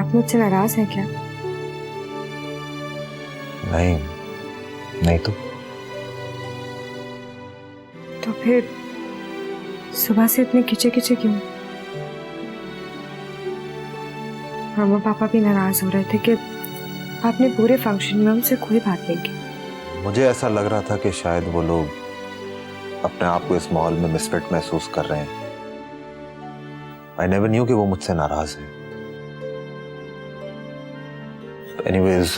आप मुझसे नाराज हैं क्या? नहीं नहीं तो फिर सुबह से इतने खिंचे खिंचे क्यों? मामा पापा भी नाराज हो रहे थे कि आपने पूरे फंक्शन में उनसे कोई बात नहीं की। मुझे ऐसा लग रहा था कि शायद वो लोग अपने आप को इस माहौल में मिसफिट महसूस कर रहे हैं। आई नेवर न्यू कि वो मुझसे नाराज है। एनीवेज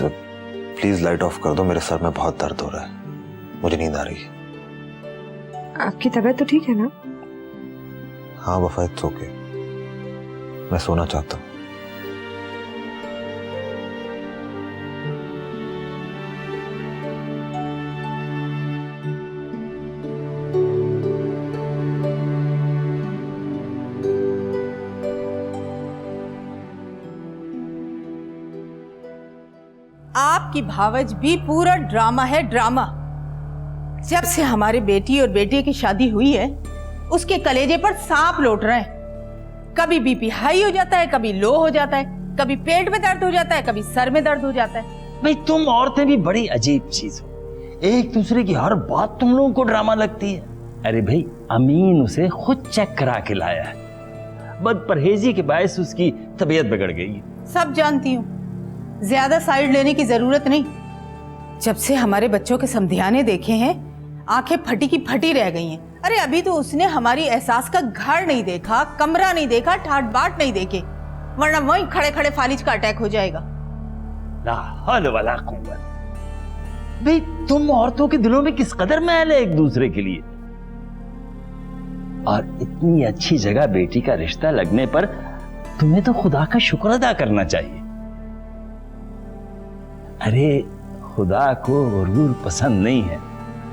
प्लीज लाइट ऑफ कर दो, मेरे सर में बहुत दर्द हो रहा है, मुझे नींद आ रही है। आपकी तबीयत तो ठीक है ना? हाँ वफा, इट्स ओके, मैं सोना चाहता हूँ। आपकी भावज भी पूरा ड्रामा है, ड्रामा। जब से हमारे बेटी और बेटे की शादी हुई है उसके कलेजे पर सांप लौट रहे हैं। कभी बीपी हाई हो जाता है, कभी लो हो जाता है, कभी पेट में दर्द हो जाता है, कभी सर में दर्द हो जाता है। भाई तुम औरतें भी बड़ी अजीब चीज हो, एक दूसरे की हर बात तुम लोगों को ड्रामा लगती है। अरे भाई अमीन उसे खुद चेक करा के लाया है, बद परहेजी के बायस उसकी तबीयत बिगड़ गई है। सब जानती हूँ, ज्यादा साइड लेने की जरूरत नहीं। जब से हमारे बच्चों के समधियाने देखे हैं आंखें फटी की फटी रह गई हैं। अरे अभी तो उसने हमारी एहसास का घर नहीं देखा, कमरा नहीं देखा, ठाट बाट नहीं देखे, वरना वहीं खड़े खड़े फालिज का अटैक हो जाएगा। ला हौल वला कुव्वत। भाई तुम औरतों के दिलों में किस कदर मैल है एक दूसरे के लिए, और इतनी अच्छी जगह बेटी का रिश्ता लगने पर तुम्हें तो खुदा का शुक्र अदा करना चाहिए। अरे खुदा को गुरूर पसंद नहीं है,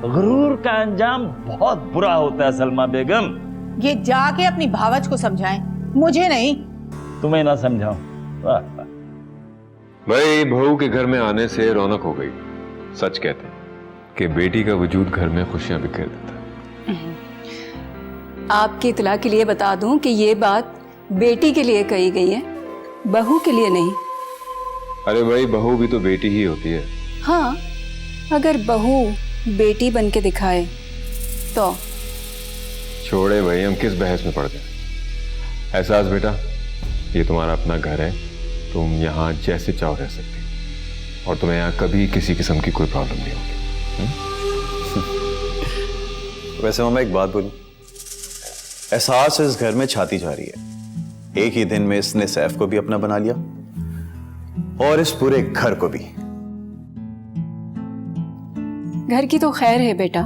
गुरूर का अंजाम बहुत बुरा होता है सलमा बेगम। ये जाके अपनी भावज को समझाएं, मुझे नहीं। तुम्हें ना समझाऊं? वाह वाह। भाई बहू के घर में आने से रौनक हो गई। सच कहते हैं कि बेटी का वजूद घर में खुशियां बिखेर देता है। आपकी इत्तला के लिए बता दूं कि ये बात बेटी के लिए कही गई है, बहू के लिए नहीं। अरे भाई बहू भी तो बेटी ही होती है। हाँ, अगर बहू बेटी बन के दिखाए तो। छोड़े भाई, हम किस बहस में पड़ गए। एहसास बेटा, ये तुम्हारा अपना घर है, तुम यहाँ जैसे चाहो रह सकते हो, और तुम्हें यहाँ कभी किसी किस्म की कोई प्रॉब्लम नहीं होगी। वैसे मामा एक बात बोलूं, एहसास इस घर में छाती जा रही है। एक ही दिन में इसने सैफ को भी अपना बना लिया और इस पूरे घर को भी। घर की तो खैर है बेटा,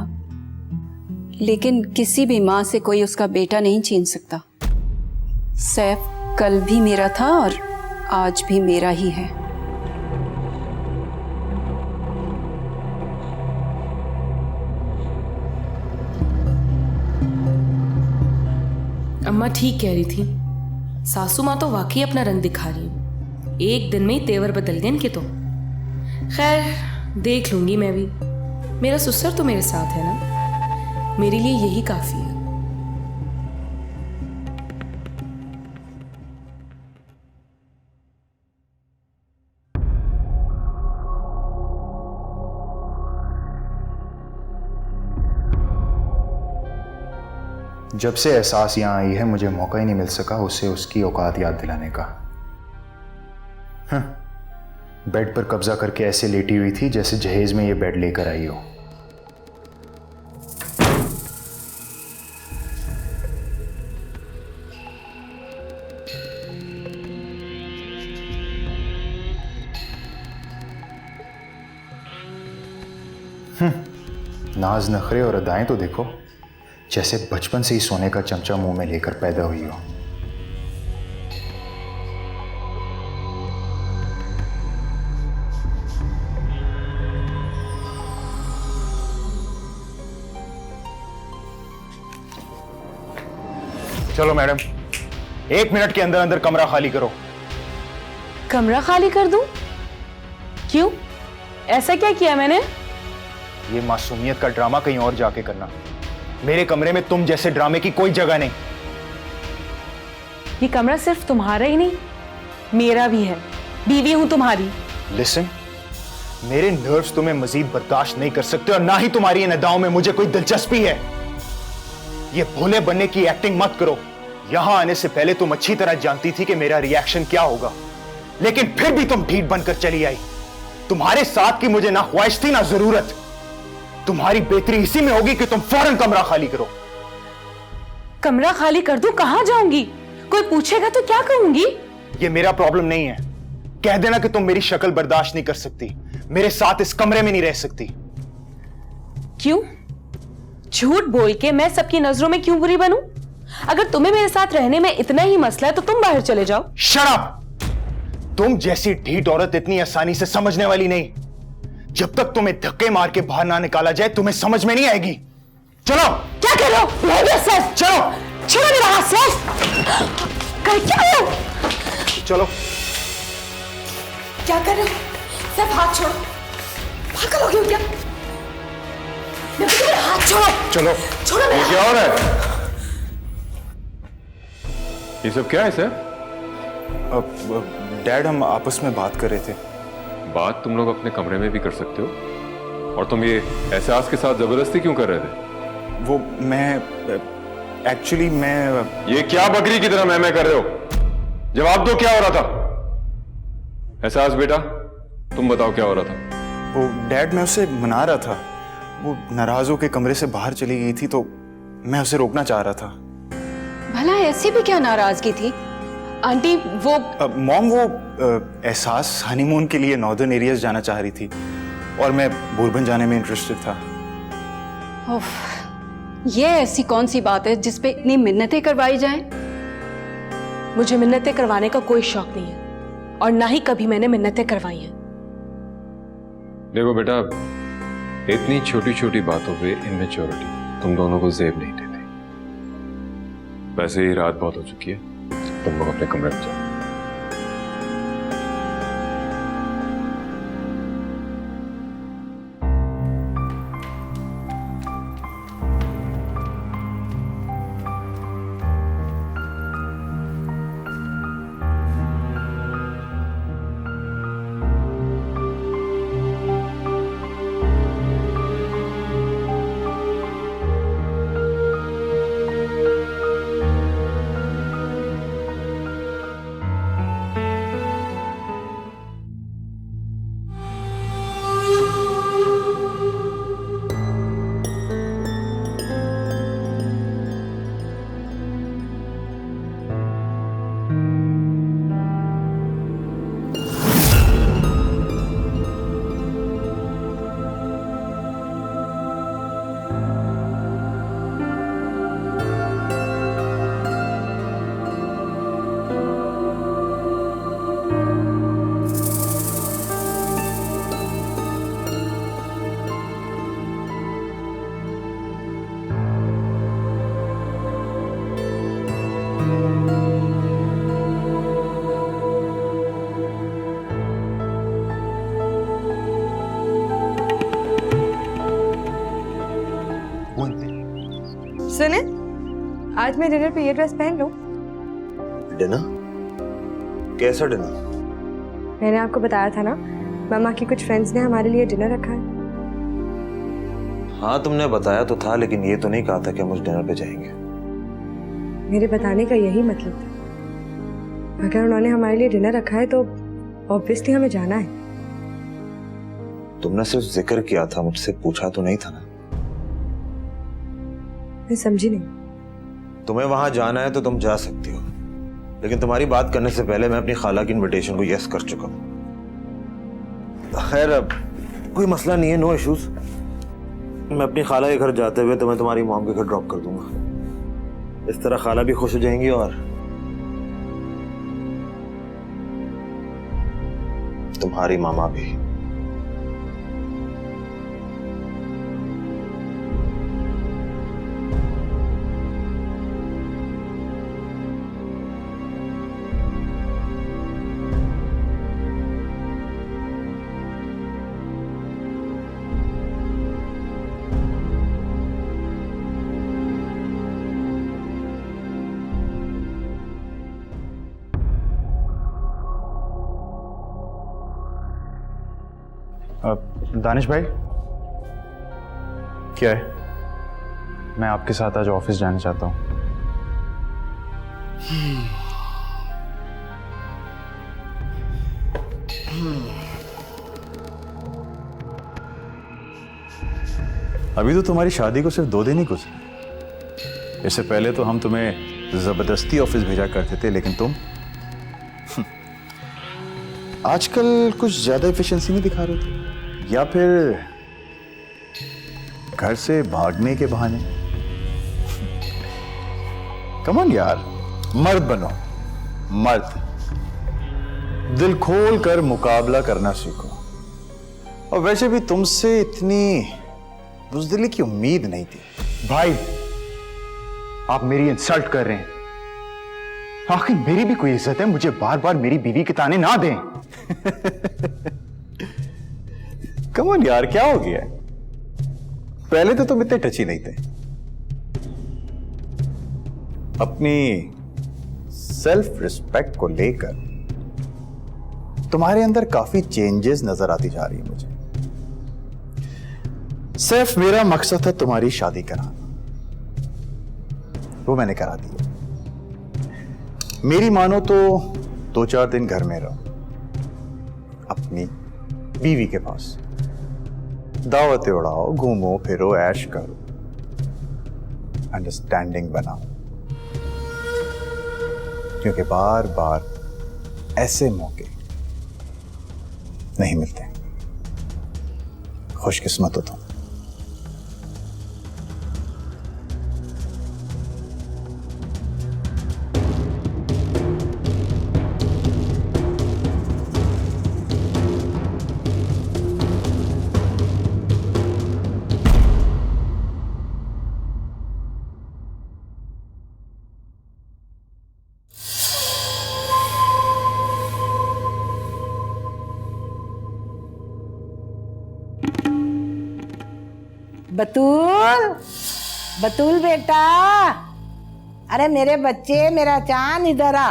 लेकिन किसी भी माँ से कोई उसका बेटा नहीं छीन सकता। सैफ कल भी मेरा था और आज भी मेरा ही है। अम्मा ठीक कह रही थी, सासू माँ तो वाकई अपना रंग दिखा रही है। एक दिन में ही तेवर बदल गए इनके तो। खैर देख लूंगी मैं भी, मेरा सुसर तो मेरे साथ है ना, मेरे लिए यही काफी है। जब से एहसास यहाँ आई है मुझे मौका ही नहीं मिल सका उसे उसकी औकात याद दिलाने का। बेड पर कब्जा करके ऐसे लेटी हुई थी जैसे जहेज में ये बेड लेकर आई हो। नाज नखरे और अदाएं तो देखो, जैसे बचपन से ही सोने का चमचा मुंह में लेकर पैदा हुई हो। चलो मैडम, 1 मिनट के अंदर अंदर कमरा खाली करो। कमरा खाली कर दूं? क्यों, ऐसा क्या किया मैंने? ये मासूमियत का ड्रामा कहीं और जाके करना, मेरे कमरे में तुम जैसे ड्रामे की कोई जगह नहीं। ये कमरा सिर्फ तुम्हारा ही नहीं, मेरा भी है। बीवी हूं तुम्हारी। लिसन, मेरे नर्व्स तुम्हें मजीद बर्दाश्त नहीं कर सकते और ना ही तुम्हारी इन अदाओं में मुझे कोई दिलचस्पी है। ये भोले बनने की एक्टिंग मत करो। यहां आने से पहले तुम अच्छी तरह जानती थी कि मेरा रिएक्शन क्या होगा, लेकिन फिर भी तुम ढीठ बनकर चली आई। तुम्हारे साथ की मुझे ना ख्वाहिश थी ना जरूरत। तुम्हारी बेहतरी इसी में होगी कि तुम फौरन कमरा खाली करो। कमरा खाली कर दूं? कहां जाऊंगी? कोई पूछेगा तो क्या कहूंगी? ये मेरा प्रॉब्लम नहीं है। कह देना कि तुम मेरी शक्ल बर्दाश्त नहीं कर सकती, मेरे साथ इस कमरे में नहीं रह सकती। क्यों? झूठ बोल के मैं सबकी नजरों में क्यों बुरी बनूं? अगर तुम्हें मेरे साथ रहने में इतना ही मसला है तो तुम बाहर चले जाओ। Shut up! तुम जैसी ढीठ औरत इतनी आसानी से समझने वाली नहीं। जब तक तुम्हें धक्के मार के बाहर ना निकाला जाए तुम्हें समझ में नहीं आएगी। चलो। क्या कर रहे हो? चलो। छोड़ो मेरा हाथ सर। क्या कर रहे हो? चलो। क्या कर रहे हो? सिर्फ हाथ छोड़ो। पागल हो गए हो क्या? मेरा हाथ छोड़ो। चलो। छोड़ो मेरा। क्या हो रहा है? ये सब क्या है सर? डैड, हम आपस में बात कर रहे थे। बात तुम लोग अपने कमरे में भी कर सकते हो, और तुम ये एहसास के साथ जबरदस्ती क्यों कर रहे थे? वो मैं ये क्या बकरी की तरह मैं कर रहे हो? जवाब दो, क्या हो रहा था? एहसास बेटा, तुम बताओ क्या हो रहा था? वो डैड, मैं उसे मना रहा था। वो नाराज होकर कमरे से बाहर चली गई थी तो मैं उसे रोकना चाह रहा था। भला ऐसी भी क्या नाराजगी थी? आंटी वो मॉम, वो एहसास हनीमून के लिए नॉर्दर्न एरियाज जाना चाह रही थी और मैं बोरबन जाने में इंटरेस्टेड था। उफ, ये ऐसी कौन सी बात है जिस पे इतनी मिन्नतें करवाई जाएं? मुझे मिन्नतें करवाने का कोई शौक नहीं है और ना ही कभी मैंने मिन्नतें करवाई हैं। देखो बेटा, इतनी छोटी छोटी बातों पे इमेच्योरिटी तुम दोनों को जेब नहीं देती। वैसे ही रात बहुत हो चुकी है, तुम लोग अपने कमरे में जाओ। सुने, आज मैं डिनर पे ये ड्रेस पहन लूं? डिनर? कैसा डिनर? मैंने आपको बताया था ना, मामा की कुछ फ्रेंड्स ने हमारे लिए डिनर रखा है। हाँ, तुमने बताया तो था, लेकिन ये तो नहीं कहा था कि हम उस डिनर पे जाएंगे। मेरे बताने का यही मतलब था। अगर उन्होंने हमारे लिए डिनर रखा है तो ऑब्वियसली हमें जाना है। तुमने सिर्फ जिक्र किया था, मुझसे पूछा तो नहीं था ना। मैं समझी नहीं। तुम्हें वहां जाना है तो तुम जा सकती हो, लेकिन तुम्हारी बात करने से पहले मैं अपनी खाला की इनविटेशन को यस कर चुका हूं। खैर, अब कोई मसला नहीं है, नो इश्यूज। मैं अपनी खाला के घर जाते हुए तुम्हें तुम्हारी मॉम के घर ड्रॉप कर दूंगा। इस तरह खाला भी खुश हो जाएंगी और तुम्हारी मामा भी। दानिश भाई, क्या है? मैं आपके साथ आज ऑफिस जाना चाहता हूँ। अभी तो तुम्हारी शादी को सिर्फ 2 दिन ही गुजरे। इससे पहले तो हम तुम्हें जबरदस्ती ऑफिस भेजा करते थे, लेकिन तुम आजकल कुछ ज्यादा एफिशिएंसी नहीं दिखा रहे थे, या फिर घर से भागने के बहाने। कम ऑन यार, मर्द बनो, मर्द। दिल खोल कर मुकाबला करना सीखो। और वैसे भी तुमसे इतनी बुज़दिली की उम्मीद नहीं थी। भाई, आप मेरी इंसल्ट कर रहे हैं। आखिर मेरी भी कोई इज्जत है, मुझे बार बार मेरी बीवी के ताने ना दें। कम ऑन यार, क्या हो गया? पहले तो तुम इतने टची नहीं थे। अपनी सेल्फ रिस्पेक्ट को लेकर तुम्हारे अंदर काफी चेंजेस नजर आती जा रही है मुझे। सिर्फ मेरा मकसद था तुम्हारी शादी कराना, वो मैंने करा दी। मेरी मानो तो 2-4 दिन घर में रहो, अपनी बीवी के पास, दावतें उड़ाओ, घूमो फिरो, ऐश करो, अंडरस्टैंडिंग बनाओ। क्योंकि बार बार ऐसे मौके नहीं मिलते। खुशकिस्मत हो तुम। बतूल, बतूल बेटा, अरे मेरे बच्चे, मेरा चांद, इधर आ।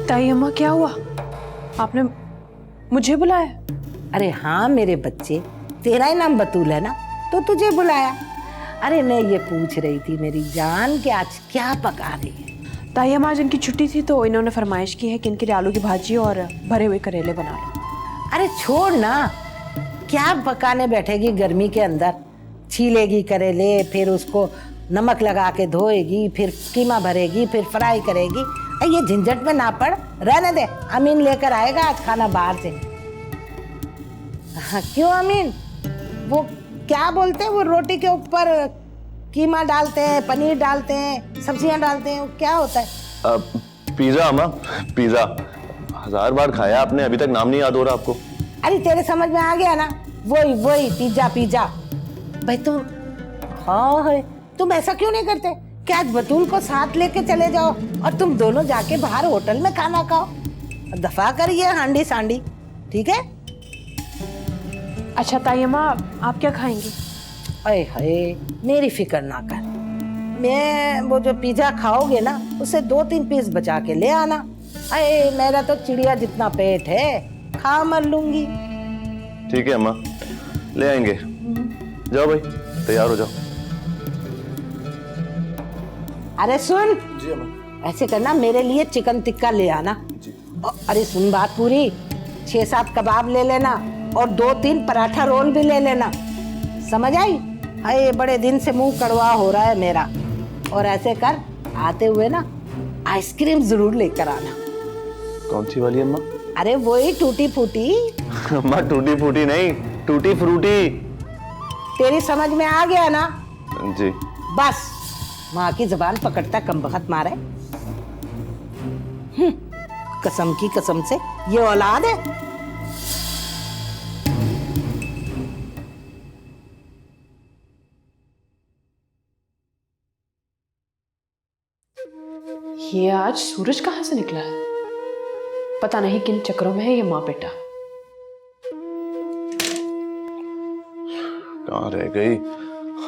ताई अम्मा, क्या हुआ? आपने मुझे बुलाया? अरे हाँ मेरे बच्चे, तेरा ही नाम बतूल है ना, तो तुझे बुलाया। अरे मैं ये पूछ रही थी मेरी जान कि आज क्या पका रही है? ताई अम्मा, आज इनकी छुट्टी थी तो इन्होंने फरमाइश की है कि इनके लिए आलू की भाजी और भरे हुए करेले बना लो। अरे छोड़ ना, क्या पकाने बैठेगी गर्मी के अंदर? छीलेगी करेले, फिर उसको नमक लगा के धोएगी, फिर कीमा भरेगी, फिर फ्राई करेगी। ये झंझट में ना पड़, रहने दे। अमीन लेकर आएगा आज खाना बाहर से। हाँ, क्यों अमीन? वो क्या बोलते हैं, वो रोटी के ऊपर कीमा डालते हैं, पनीर डालते हैं, सब्जियां डालते हैं, वो क्या होता है? पिज्जा अम्मा, पिज्जा 1000 बार खाया आपने, अभी तक नाम नहीं याद हो रहा आपको? अरे तेरे समझ में आ गया ना, वही वही पिज्जा पिज्जा। भाई तुम, हाँ है, तुम ऐसा क्यों नहीं करते कि आज बतूल को साथ लेके चले जाओ और तुम दोनों जाके बाहर होटल में खाना खाओ। दफा करिए हांडी सांडी, ठीक है? अच्छा ताई अम्मा, आप क्या खाएंगी? अरे हाय, मेरी फिक्र ना कर। मैं वो जो पिज्जा खाओगे ना, उससे 2-3 पीस बचा के ले आना। अरे मेरा तो चिड़िया जितना पेट है, खा मर लूंगी। ठीक है अम्मा, ले आएंगे। जाओ भाई, तैयार हो जाओ। अरे सुन जी अम्मा, ऐसे करना, मेरे लिए चिकन टिक्का ले आना जी। अरे सुन बात पूरी, 6-7 कबाब ले लेना और 2-3 पराठा रोल भी ले लेना, समझ आई? अरे बड़े दिन से मुंह कड़वा हो रहा है मेरा। और ऐसे कर, आते हुए ना आइसक्रीम जरूर लेकर आना। कौन सी वाली अम्मा? अरे वही टूटी फूटी। अम्मा टूटी फूटी नहीं, टूटी फ्रूटी। तेरी समझ में आ गया ना? जी। बस माँ की जबान पकड़ता कम बखत मारे। कसम की कसम से ये औलाद है। ये आज सूरज कहाँ से निकला है? पता नहीं किन चक्रों में है ये माँ बेटा। कहाँ रह गई?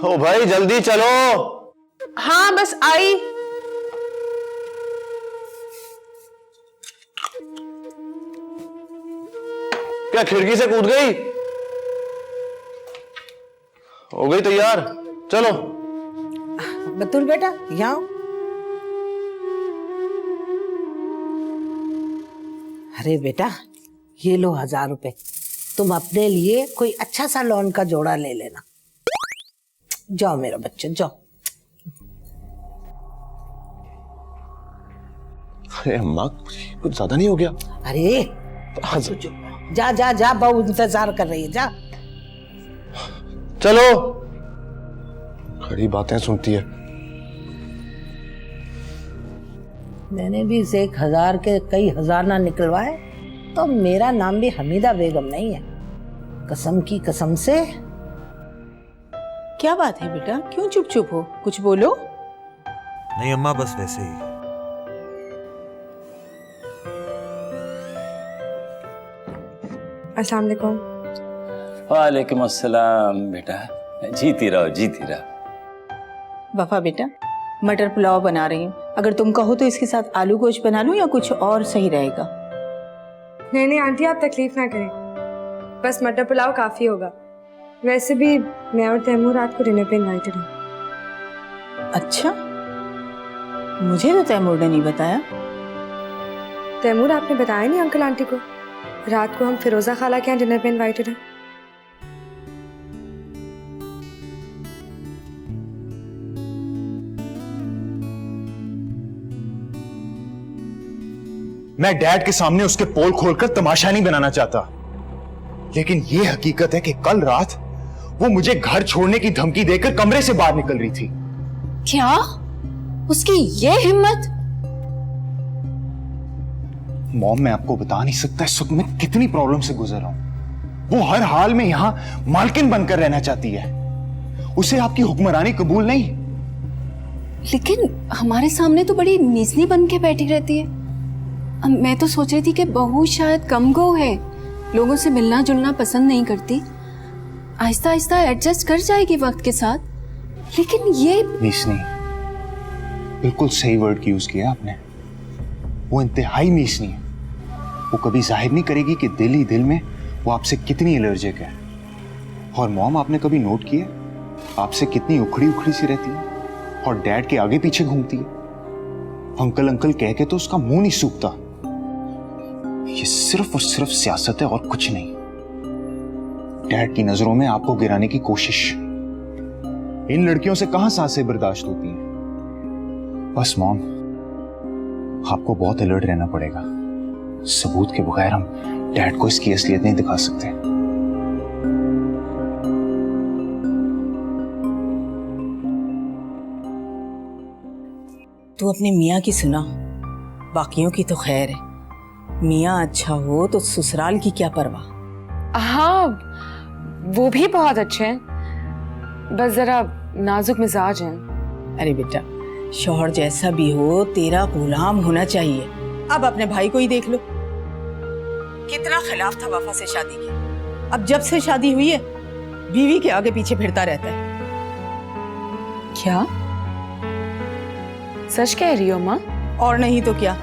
ओ भाई जल्दी चलो। हाँ बस आई। क्या खिड़की से कूद गई? हो गई तैयार? चलो। बतूल बेटा यहाँ आओ। अरे बेटा ये लो 1000 रुपए, तुम अपने लिए कोई अच्छा सा लॉन का जोड़ा ले लेना। जाओ मेरा बच्चा जाओ। अरे अम्मा कुछ ज्यादा नहीं हो गया? अरे जा जा जा, बहू इंतजार कर रही है, जा। चलो। खड़ी बातें सुनती है। मैंने भी इसे 1000 के कई हजार ना निकलवाए तो मेरा नाम भी हमीदा बेगम नहीं है, कसम की कसम से। क्या बात है बेटा, क्यों चुप चुप हो? कुछ बोलो। नहीं अम्मा, बस वैसे ही। अस्सलाम वालेकुम। वालेकुम अस्सलाम बेटा, जीती रहो जीती रहो। वफा बेटा, मटर पुलाव बना रही हूँ, अगर तुम कहो तो इसके साथ आलू गोश्त बना लूं या कुछ और सही रहेगा? नहीं नहीं आंटी, आप तकलीफ ना करें, बस मटर पुलाव काफी होगा। वैसे भी मैं और तैमूर रात को डिनर पे इनवाइटेड हूँ। अच्छा, मुझे तो तैमूर ने नहीं बताया। तैमूर आपने बताया नहीं अंकल आंटी को? रात को हम फिरोजा खाला के यहाँ डिनर पे इनवाइटेड हैं। मैं डैड के सामने उसके पोल खोलकर तमाशा नहीं बनाना चाहता, लेकिन यह हकीकत है कि कल रात वो मुझे घर छोड़ने की धमकी देकर कमरे से बाहर निकल रही थी। क्या? उसकी ये हिम्मत? मॉम, मैं आपको बता नहीं सकता इस वक्त मैं कितनी प्रॉब्लम से गुजर रहा हूं। वो हर हाल में यहां मालकिन बनकर रहना चाहती है, उसे आपकी हुक्मरानी कबूल नहीं। लेकिन हमारे सामने तो बड़ी मीसनी बन के बैठी रहती है। मैं तो सोच रही थी कि बहू शायद कम गो है, लोगों से मिलना जुलना पसंद नहीं करती, आहिस्ता आहिस्ता एडजस्ट कर जाएगी वक्त के साथ। लेकिन ये मीसनी, बिल्कुल सही वर्ड यूज किया आपने। वो इंतहाई मीसनी है। वो कभी जाहिर नहीं करेगी कि दिल ही दिल में वो आपसे कितनी एलर्जिक है। और मॉम, आपने कभी नोट किया आपसे कितनी उखड़ी उखड़ी सी रहती है और डैड के आगे पीछे घूमती है? अंकल अंकल कह के तो उसका मुंह नहीं सूखता। ये सिर्फ और सिर्फ सियासत है और कुछ नहीं। डैड की नजरों में आपको गिराने की कोशिश। इन लड़कियों से कहां सांसें बर्दाश्त होती हैं। बस मॉम, आपको बहुत अलर्ट रहना पड़ेगा। सबूत के बगैर हम डैड को इसकी असलियत नहीं दिखा सकते। तू अपने मियाँ की सुना, बाकियों की तो खैर है। मियाँ अच्छा हो तो ससुराल की क्या परवाह। हाँ, वो भी बहुत अच्छे हैं, बस जरा नाजुक मिजाज हैं। अरे बेटा, शौहर जैसा भी हो तेरा गुलाम होना चाहिए। अब अपने भाई को ही देख लो, कितना खिलाफ था वफा से शादी के। अब जब से शादी हुई है बीवी के आगे पीछे फिरता रहता है। क्या सच कह रही हो माँ? और नहीं तो क्या,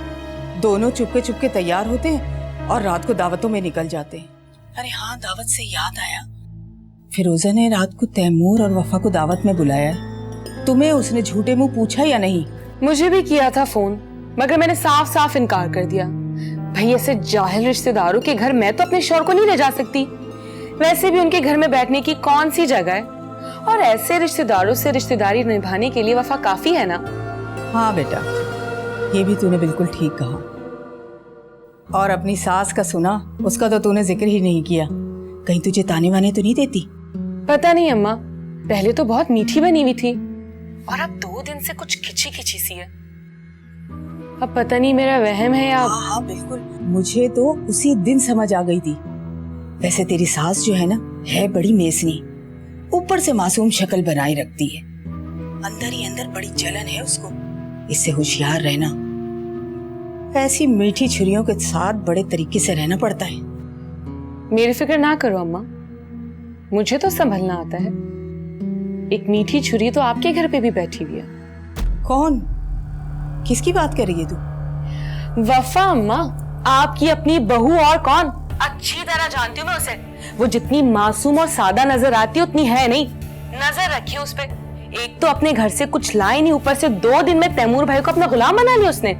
दोनों चुपके चुपके तैयार होते हैं और रात को दावतों में निकल जाते हैं। अरे हाँ, दावत से याद आया, फिरोजा ने रात को तैमूर और वफा को दावत में बुलाया है। तुम्हें उसने झूठे मुंह पूछा या नहीं? मुझे भी किया था फोन, मगर मैंने साफ साफ इनकार कर दिया। भाई, ऐसे जाहिल रिश्तेदारों के घर मैं तो अपने शौहर को नहीं ले जा सकती। वैसे भी उनके घर में बैठने की कौन सी जगह है, और ऐसे रिश्तेदारों से रिश्तेदारी निभाने के लिए वफा काफी है ना। हाँ बेटा, ये भी तूने बिल्कुल ठीक कहा। और अपनी सास का सुना, उसका तो तूने जिक्र ही नहीं किया। कहीं तुझे ताने वाने तो नहीं देती? पता नहीं अम्मा, पहले तो बहुत मीठी बनी हुई थी और अब 2 दिन से कुछ खिंची खिंची सी है। अब पता नहीं मेरा वहम है या। हाँ बिल्कुल, मुझे तो उसी दिन समझ आ गई थी। वैसे तेरी सास जो है ना, है बड़ी मेसनी, ऊपर से मासूम शक्ल बनाए रखती है, अंदर ही अंदर बड़ी जलन है उसको। इससे होशियार रहना। ऐसी मीठी छुरियों के साथ बड़े तरीके से रहना पड़ता है। मेरी फिक्र ना करो अम्मा, मुझे तो संभलना आता है। एक मीठी छुरी तो आपके घर पे भी बैठी हुई है। कौन? किसकी बात कर रही है तू? वफा अम्मा, आपकी अपनी बहू और कौन। अच्छी तरह जानती हूँ मैं उसे। वो जितनी मासूम और सादा नजर आती है उतनी है नहीं। नजर रखिए उस पे। एक तो अपने घर से कुछ लाई नहीं, ऊपर से 2 दिन में तैमूर भाई को अपना गुलाम बना लिया उसने।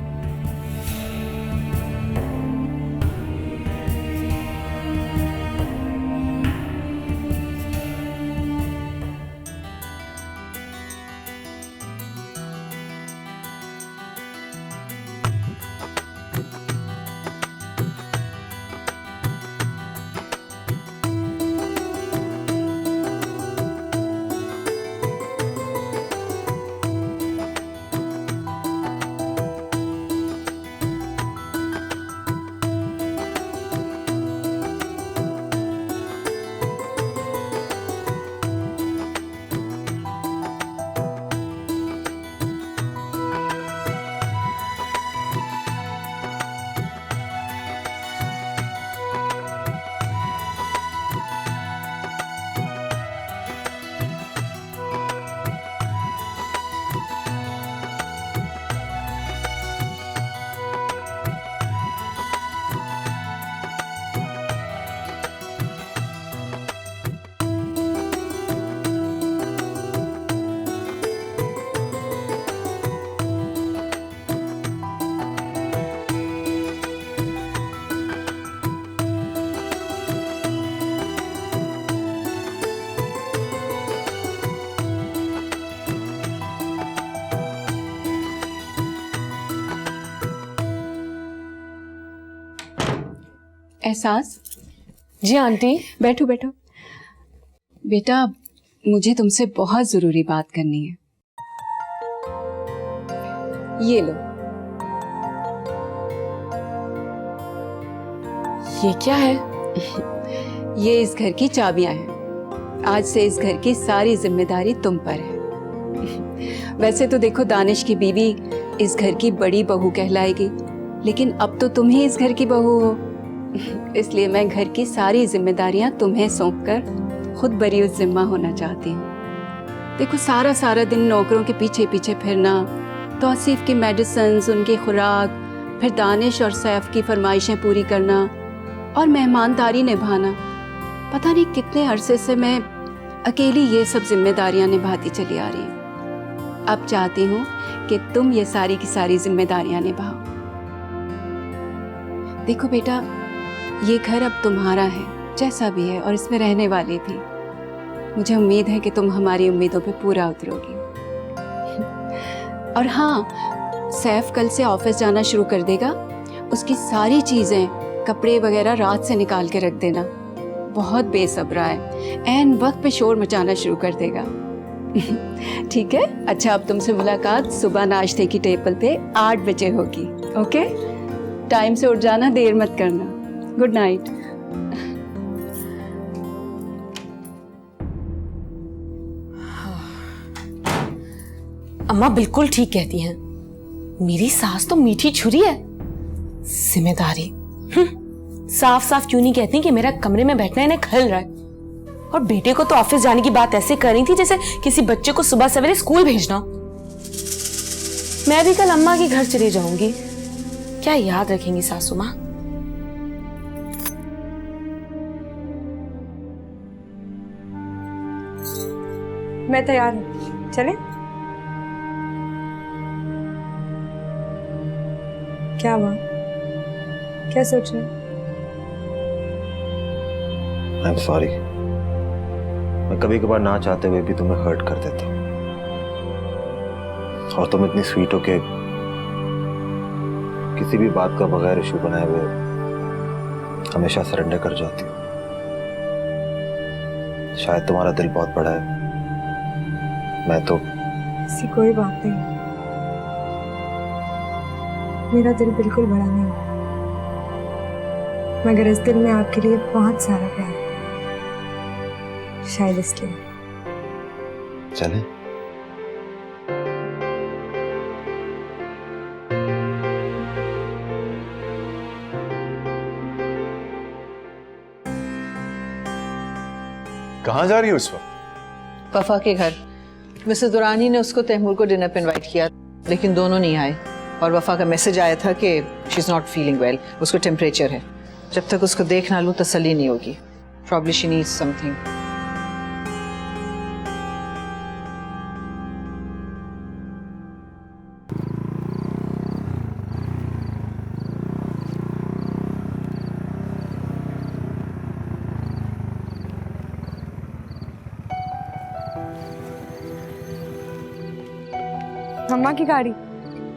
एहसास। जी आंटी। बैठो बैठो। बेटा मुझे तुमसे बहुत जरूरी बात करनी है। ये लो। ये क्या है? ये इस घर की चाबियां हैं। आज से इस घर की सारी जिम्मेदारी तुम पर है। वैसे तो देखो दानिश की बीवी इस घर की बड़ी बहू कहलाएगी, लेकिन अब तो तुम ही इस घर की बहू हो, इसलिए मैं घर की सारी जिम्मेदारियां तुम्हें सौंपकर खुद बरी उस जिम्मा होना चाहती हूँ। देखो सारा सारा दिन नौकरों के पीछे पीछे फिरना, तौसीफ की मेडिसिन्स, उनकी खुराक, फिर दानिश और सैफ की फरमाइशें पूरी करना और मेहमानदारी निभाना, पता नहीं कितने अरसे से मैं अकेली ये सब जिम्मेदारियां निभाती चली आ रही हूँ। अब चाहती हूँ कि तुम ये सारी की सारी जिम्मेदारियां निभाओ। देखो बेटा, ये घर अब तुम्हारा है जैसा भी है, और इसमें रहने वाले भी। मुझे उम्मीद है कि तुम हमारी उम्मीदों पे पूरा उतरोगी। और हाँ, सैफ कल से ऑफिस जाना शुरू कर देगा। उसकी सारी चीज़ें, कपड़े वगैरह रात से निकाल के रख देना। बहुत बेसब्रा है, ऐन वक्त पे शोर मचाना शुरू कर देगा। ठीक है? अच्छा, अब तुमसे मुलाकात सुबह नाश्ते की टेबल पे 8 बजे होगी। ओके? टाइम से उठ जाना, देर मत करना। Good night. अम्मा बिल्कुल ठीक कहती हैं। मेरी सास तो मीठी छुरी है। जिम्मेदारी साफ साफ क्यों नहीं कहती कि मेरा कमरे में बैठना इन्हें खल रहा है। और बेटे को तो ऑफिस जाने की बात ऐसे कर रही थी जैसे किसी बच्चे को सुबह सवेरे स्कूल भेजना। मैं भी कल अम्मा के घर चली जाऊंगी। क्या याद रखेंगी सासू माँ? मैं तैयार हूँ, चलें? क्या हुआ? क्या सोच रहे? I am sorry. मैं कभी कभार ना चाहते हुए भी तुम्हें हर्ट कर देता हूँ, और तुम इतनी स्वीट हो के किसी भी बात का बगैर इशू बनाए हुए हमेशा सरेंडर कर जाती हो। शायद तुम्हारा दिल बहुत बड़ा है, मैं तो। ऐसी कोई बात नहीं, मेरा दिल बिल्कुल बड़ा नहीं, मगर इस दिल में आपके लिए बहुत सारा प्यार है, शायद इसलिए। चलें? कहाँ जा रही हो इस वक्त? वफा के घर। मिसेस दुरानी ने उसको तैमूर को डिनर पे इनवाइट किया, लेकिन दोनों नहीं आए, और वफा का मैसेज आया था कि she is not feeling well, उसको टेम्परेचर है। जब तक उसको देख ना लूं तसल्ली नहीं होगी। Probably she needs something. मम्मा की गाड़ी,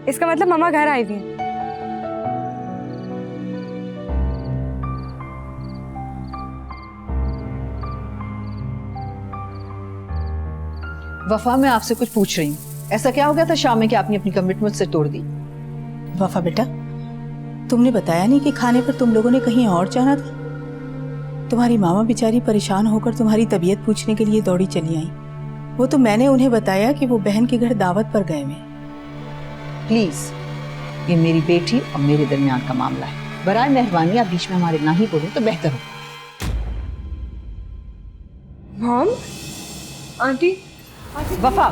इसका मतलब मम्मा घर आई हुई हैं। वफा, मैं आपसे कुछ पूछ रही हूँ। ऐसा क्या हो गया था शाम में कि आपने अपनी कमिटमेंट से तोड़ दी? वफा बेटा, तुमने बताया नहीं कि खाने पर तुम लोगों ने कहीं और जाना था? तुम्हारी मामा बेचारी परेशान होकर तुम्हारी तबीयत पूछने के लिए दौड़ी चली आई। वो तो मैंने उन्हें बताया कि वो बहन के घर दावत पर गए हैं। प्लीज, ये मेरी बेटी और मेरे दरमियान का मामला है। बराए मेहरबानी आप बीच में हमारे ना ही बोले तो बेहतर हो। मॉम, आंटी, वफा,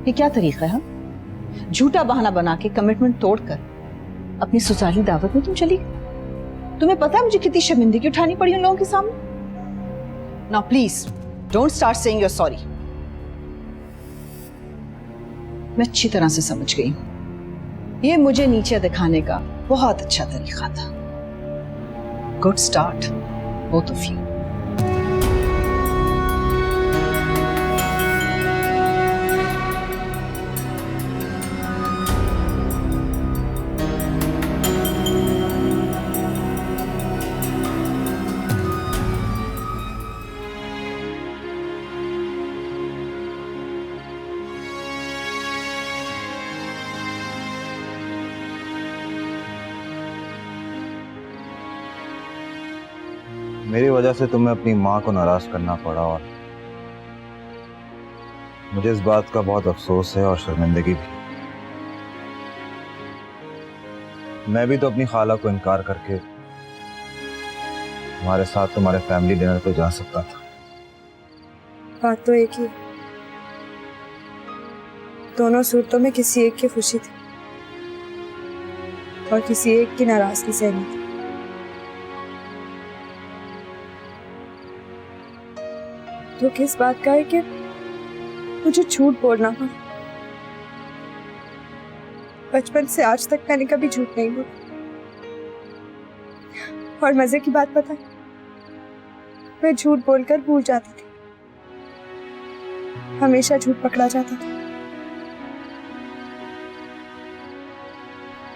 ये क्या तरीका है? झूठा बहाना बना के कमिटमेंट तोड़कर अपनी ससुराली दावत में तुम चली गई। तुम्हें पता है मुझे कितनी शर्मिंदगी उठानी पड़ी उन लोगों के सामने। Now please don't start saying you're sorry। मैं अच्छी तरह से समझ गई हूं। ये मुझे नीचे दिखाने का बहुत अच्छा तरीका था। Good start both of you. मेरी वजह से तुम्हें अपनी माँ को नाराज करना पड़ा और मुझे इस बात का बहुत अफसोस है और शर्मिंदगी भी। मैं भी तो अपनी खाला को इनकार करके तुम्हारे साथ तुम्हारे फैमिली डिनर पे जा सकता था। बात तो एक ही, दोनों सूरतों में किसी एक की खुशी थी और किसी एक की नाराजगी सहनी थी। तो किस बात का है कि मुझे झूठ बोलना पड़ा। बचपन से आज तक मैंने कभी झूठ नहीं बोला। और मजे की बात पता है, मैं झूठ बोलकर भूल जाती थी। हमेशा झूठ पकड़ा जाता था।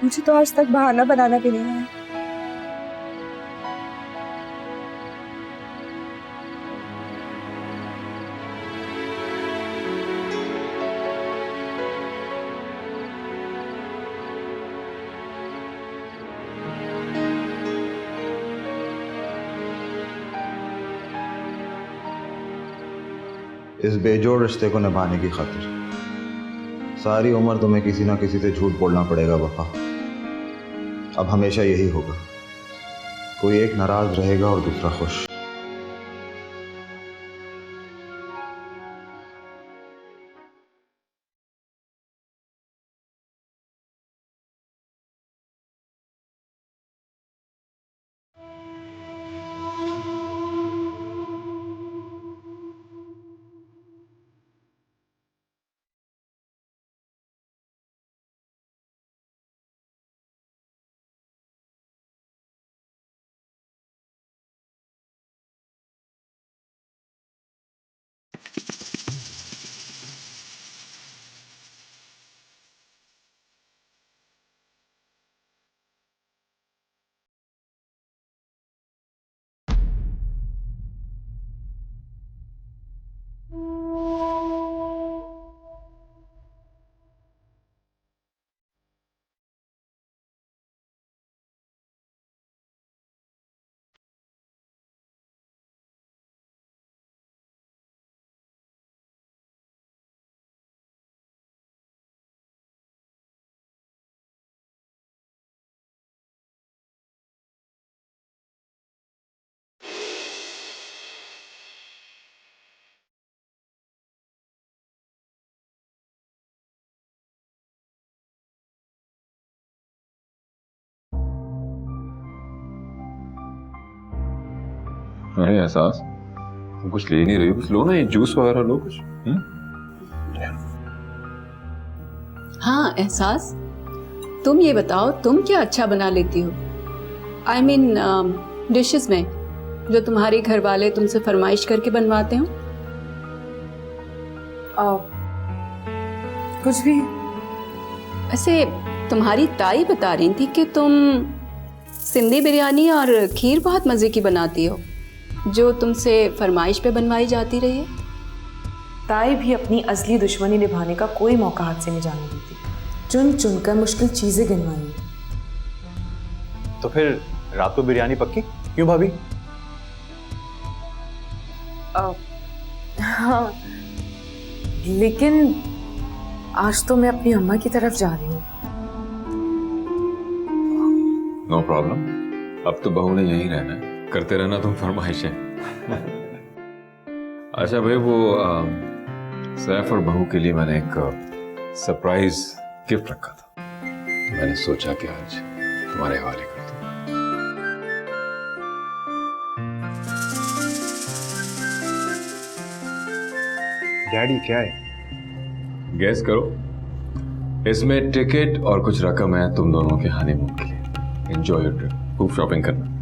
मुझे तो आज तक बहाना बनाना भी नहीं आया। इस बेजोड़ रिश्ते को निभाने की खातिर सारी उम्र तुम्हें किसी ना किसी से झूठ बोलना पड़ेगा वफा। अब हमेशा यही होगा, कोई एक नाराज रहेगा और दूसरा खुश। अरे एहसास, तुम कुछ ले नहीं रही हो, कुछ लो ना, ये जूस वगैरह लो कुछ। हाँ एहसास, तुम ये बताओ तुम क्या अच्छा बना लेती हो? आई मीन डिशेस में, जो तुम्हारे घर वाले तुमसे फरमाइश करके बनवाते हो। कुछ भी। ऐसे तुम्हारी ताई बता रही थी कि तुम सिंधी बिरयानी और खीर बहुत मज़े की बनाती हो, जो तुमसे फरमाइश पे बनवाई जाती रही है। ताई भी अपनी असली दुश्मनी निभाने का कोई मौका हाथ से नहीं जाने देती, चुन चुन कर मुश्किल चीजें गिनवाई। तो फिर रात को बिरयानी पक्की क्यों भाभी? हाँ, लेकिन आज तो मैं अपनी अम्मा की तरफ जा रही हूँ। नो प्रॉब्लम, अब तो बहू ने यहीं रहना है, करते रहना तुम फरमाइशें। अच्छा भाई, वो सैफ और बहू के लिए मैंने एक सरप्राइज गिफ्ट रखा था, तो मैंने सोचा कि आज तुम्हारे हवाले कर दूं। डैडी क्या है? गैस करो, इसमें टिकट और कुछ रकम है तुम दोनों के हनीमून के लिए। एंजॉय योर ट्रिप, खूब शॉपिंग करना।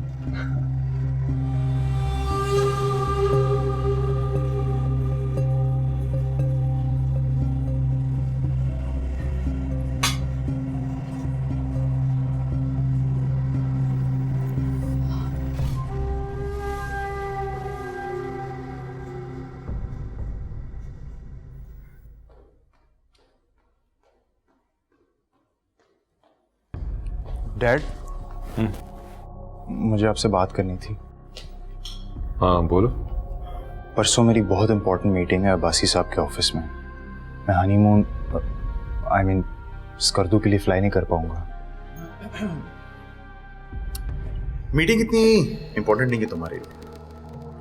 डैड, मुझे आपसे बात करनी थी। हाँ बोलो। परसों मेरी बहुत इंपॉर्टेंट मीटिंग है अब्बासी साहब के ऑफिस में। मैं हनीमून आई मीन स्कर्दू के लिए फ्लाई नहीं कर पाऊंगा। मीटिंग इतनी इंपॉर्टेंट नहीं है तुम्हारे लिए,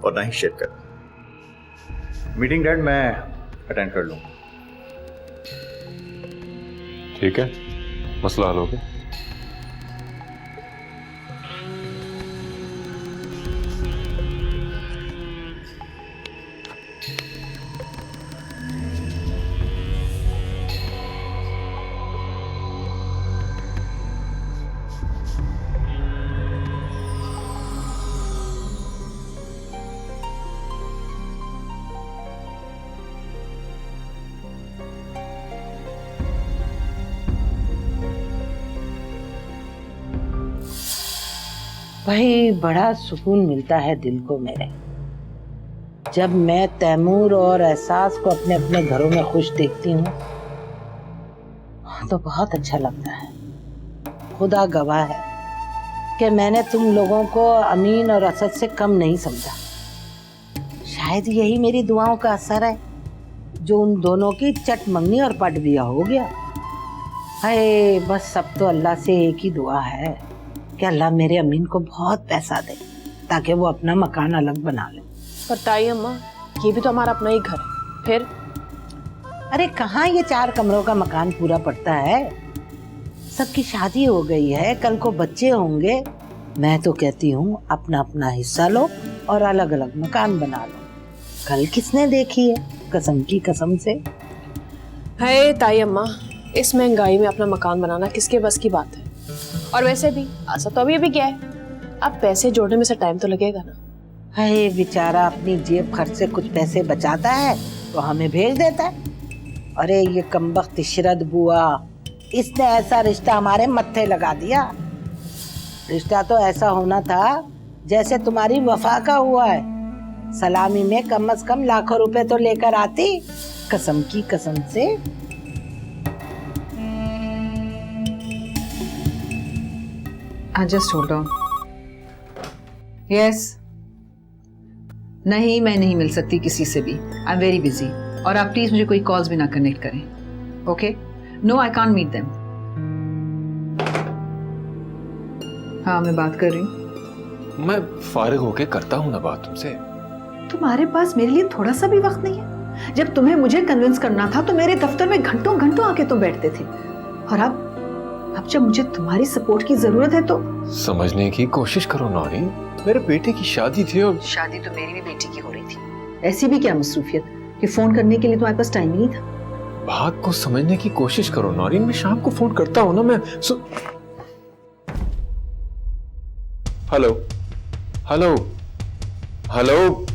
और ना ही शेयर कर। मीटिंग डैड मैं अटेंड कर लूंगा। ठीक है, मसला हल हो गया। भाई बड़ा सुकून मिलता है दिल को मेरे, जब मैं तैमूर और एहसास को अपने अपने घरों में खुश देखती हूँ तो बहुत अच्छा लगता है। खुदा गवाह है कि मैंने तुम लोगों को अमीन और असद से कम नहीं समझा। शायद यही मेरी दुआओं का असर है जो उन दोनों की चट मंगनी और पट दिया हो गया। हाय, बस सब तो अल्लाह से एक ही दुआ है कि अल्लाह मेरे अमीन को बहुत पैसा दे ताकि वो अपना मकान अलग बना ले। पर ताई अम्मा, ये भी तो हमारा अपना ही घर है। फिर अरे कहाँ ये 4 कमरों का मकान पूरा पड़ता है? सबकी शादी हो गई है, कल को बच्चे होंगे। मैं तो कहती हूँ अपना अपना हिस्सा लो और अलग अलग मकान बना लो। कल किसने देखी है कसम की कसम से। है ताई अम्मा, इस महंगाई में अपना मकान बनाना किसके बस की बात है? और वैसे भी असद तो अभी गया है, अब पैसे जोड़ने में से टाइम तो लगेगा ना। है बेचारा अपनी जेब खर्च से कुछ पैसे बचाता है तो हमें भेज देता है। अरे ये कमबख्त इशरत बुआ, इसने ऐसा रिश्ता हमारे मत्थे लगा दिया। रिश्ता तो ऐसा होना था जैसे तुम्हारी वफा का हुआ है। सलामी में कम से कम लाखों रुपए तो लेकर आती, कसम की कसम से। Just hold on. यस, नहीं मैं नहीं मिल सकती किसी से भी, आई एम वेरी बिजी। और आप प्लीज मुझे कोई कॉल्स भी ना कनेक्ट करें। Okay, no I can't meet them. हाँ मैं बात कर रही हूँ। मैं फारिग होके करता हूँ ना बात तुमसे। तुम्हारे पास मेरे लिए थोड़ा सा भी वक्त नहीं है? जब तुम्हें मुझे कन्विंस करना था तो मेरे दफ्तर में घंटों घंटों आके तुम बैठते थे, और अब अब जब मुझे तुम्हारी सपोर्ट की जरूरत है तो समझने की कोशिश करो नौरीन, मेरे बेटे की शादी थी और शादी तो मेरी भी बेटी की हो रही थी। ऐसी भी क्या मसरूफियत कि फोन करने के लिए तुम्हारे पास टाइम नहीं था। बात को समझने की कोशिश करो नौरीन, मैं शाम को फोन करता हूं ना। हेलो हेलो हेलो,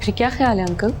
फिर क्या ख्याल है अंकल?